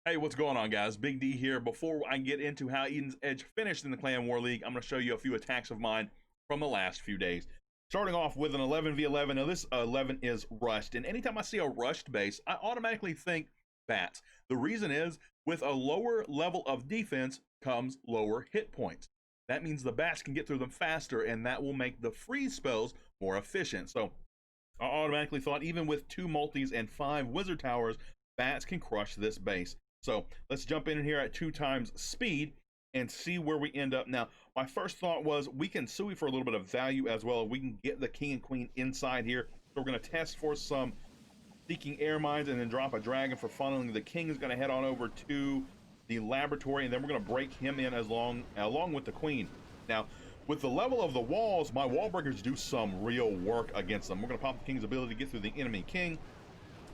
Hey, what's going on, guys? Big D here. Before I get into how Eden's Edge finished in the Clan War League, I'm going to show you a few attacks of mine from the last few days. Starting off with an 11v11. Now, this 11 is rushed, and anytime I see a rushed base, I automatically think bats. The reason is, with a lower level of defense comes lower hit points. That means the bats can get through them faster, and that will make the freeze spells more efficient. So, I automatically thought, even with 2 multis and 5 wizard towers, bats can crush this base. So let's jump in here at 2 times speed and see where we end up. Now, my first thought was we can sui for a little bit of value as well. We can get the king and queen inside here. So we're going to test for some seeking air mines and then drop a dragon for funneling. The king is going to head on over to the laboratory, and then we're going to break him in along with the queen. Now, with the level of the walls, my wall breakers do some real work against them. We're going to pop the king's ability to get through the enemy king.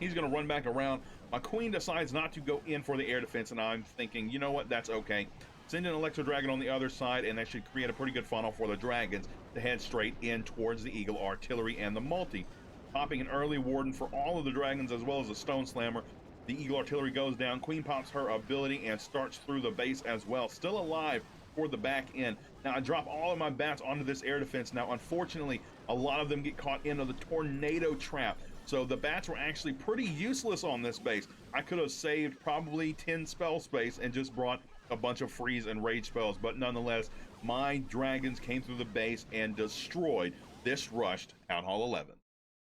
He's going to run back around. My queen decides not to go in for the air defense, and I'm thinking, you know what, that's okay. Send an Electro Dragon on the other side, and that should create a pretty good funnel for the dragons to head straight in towards the Eagle Artillery and the multi. Popping an early Warden for all of the dragons as well as a Stone Slammer. The Eagle Artillery goes down. Queen pops her ability and starts through the base as well. Still alive toward the back end. Now, I drop all of my bats onto this air defense. Now, unfortunately, a lot of them get caught into the tornado trap. So the bats were actually pretty useless on this base. I could have saved probably 10 spell space and just brought a bunch of freeze and rage spells, but nonetheless, my dragons came through the base and destroyed this rushed Town Hall 11.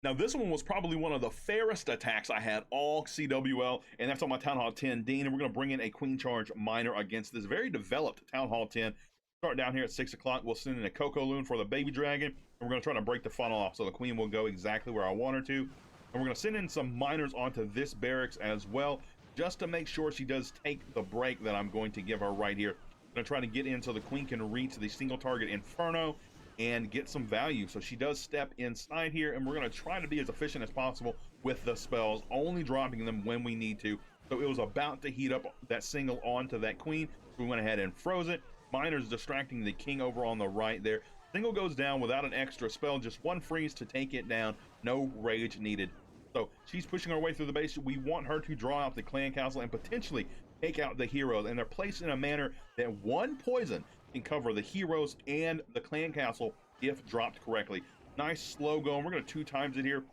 Now, this one was probably one of the fairest attacks I had all CWL, and that's on my Town Hall 10 Dean, and we're going to bring in a Queen Charge Miner against this very developed Town Hall 10. Start down here at 6 o'clock. We'll send in a Coco Loon for the baby dragon, and we're going to try to break the funnel off so the queen will go exactly where I want her to. And we're going to send in some miners onto this barracks as well, just to make sure she does take the break that I'm going to give her right here. I'm going to try to get in so the queen can reach the single target Inferno and get some value. So she does step inside here, and we're going to try to be as efficient as possible with the spells, only dropping them when we need to. So it was about to heat up that single onto that queen. We went ahead and froze it. Miners distracting the king over on the right there. Single goes down without an extra spell, just 1 freeze to take it down. No rage needed. So she's pushing her way through the base. We want her to draw out the clan castle and potentially take out the heroes. And they're placed in a manner that 1 poison can cover the heroes and the clan castle if dropped correctly. Nice slow going. We're going to 2 times it here.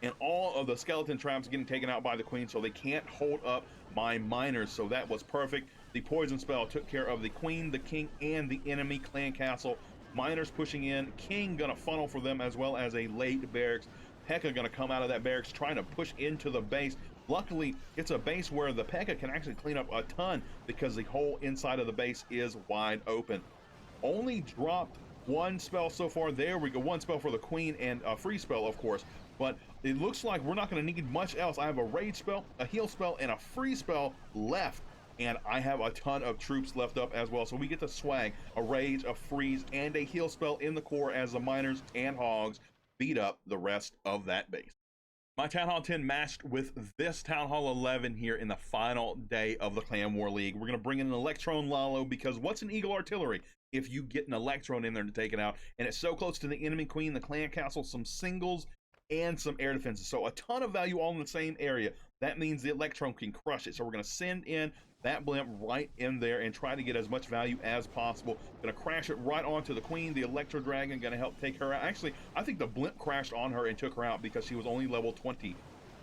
And all of the skeleton traps getting taken out by the queen, so they can't hold up my miners. So that was perfect. The poison spell took care of the queen, the king, and the enemy clan castle. Miners pushing in. King gonna funnel for them as well as a late barracks. P.E.K.K.A gonna come out of that barracks trying to push into the base. Luckily, it's a base where the P.E.K.K.A can actually clean up a ton because the whole inside of the base is wide open. Only dropped 1 spell so far. There we go. 1 spell for the queen and a free spell, of course. But it looks like we're not going to need much else. I have a rage spell, a heal spell, and a free spell left. And I have a ton of troops left up as well. So we get to swag a rage, a freeze, and a heal spell in the core as the miners and hogs beat up the rest of that base. My Town Hall 10 matched with this Town Hall 11 here in the final day of the Clan War League. We're going to bring in an Electron Lalo because what's an Eagle Artillery if you get an Electron in there to take it out? And it's so close to the enemy queen, the clan castle, some singles, and some air defenses. So a ton of value all in the same area. That means the Electron can crush it. So we're going to send in that blimp right in there and try to get as much value as possible. Going to crash it right onto the queen. The Electro Dragon going to help take her out. Actually, I think the blimp crashed on her and took her out because she was only level 20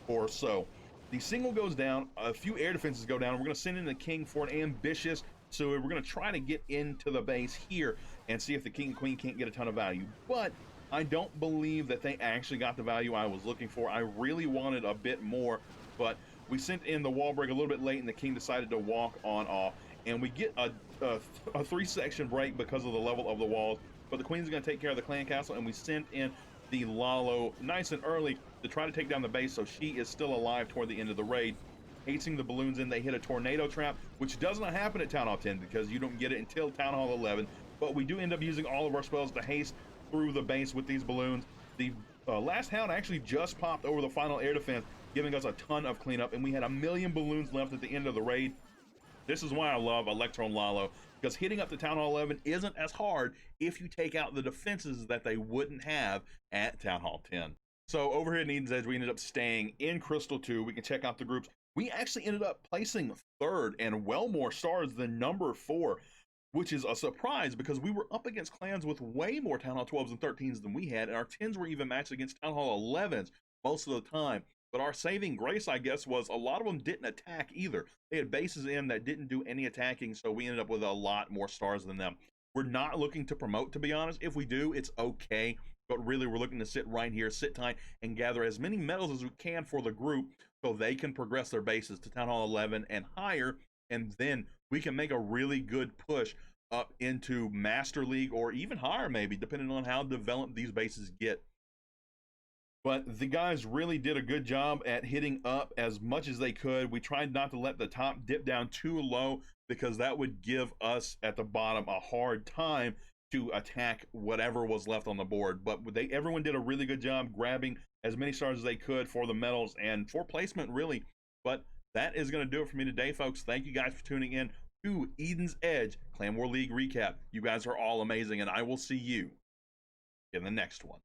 or so. The single goes down. A few air defenses go down. We're going to send in the king for an ambitious. So we're going to try to get into the base here and see if the king and queen can't get a ton of value. But I don't believe that they actually got the value I was looking for. I really wanted a bit more, but we sent in the wall break a little bit late, and the king decided to walk on off. And we get a 3-section break because of the level of the walls. But the queen's going to take care of the clan castle, and we sent in the Lalo nice and early to try to take down the base, so she is still alive toward the end of the raid. Hasting the balloons in, they hit a tornado trap, which does not happen at Town Hall 10 because you don't get it until Town Hall 11. But we do end up using all of our spells to haste through the base with these balloons. The last hound actually just popped over the final air defense, giving us a ton of cleanup, and we had 1,000,000 balloons left at the end of the raid. This is why I love Electron Lalo, because hitting up the Town Hall 11 isn't as hard if you take out the defenses that they wouldn't have at Town Hall 10. So over here at Eden's Edge, we ended up staying in Crystal 2. We can check out the groups. We actually ended up placing third and well more stars than number 4, which is a surprise because we were up against clans with way more Town Hall 12s and 13s than we had, and our 10s were even matched against Town Hall 11s most of the time. But our saving grace, I guess, was a lot of them didn't attack either. They had bases in that didn't do any attacking, so we ended up with a lot more stars than them. We're not looking to promote, to be honest. If we do, it's okay. But really, we're looking to sit right here, sit tight, and gather as many medals as we can for the group so they can progress their bases to Town Hall 11 and higher. And then we can make a really good push up into Master League or even higher, maybe, depending on how developed these bases get. But the guys really did a good job at hitting up as much as they could. We tried not to let the top dip down too low because that would give us at the bottom a hard time to attack whatever was left on the board. But everyone did a really good job grabbing as many stars as they could for the medals and for placement, really. But that is going to do it for me today, folks. Thank you guys for tuning in to Eden's Edge Clan War League Recap. You guys are all amazing, and I will see you in the next one.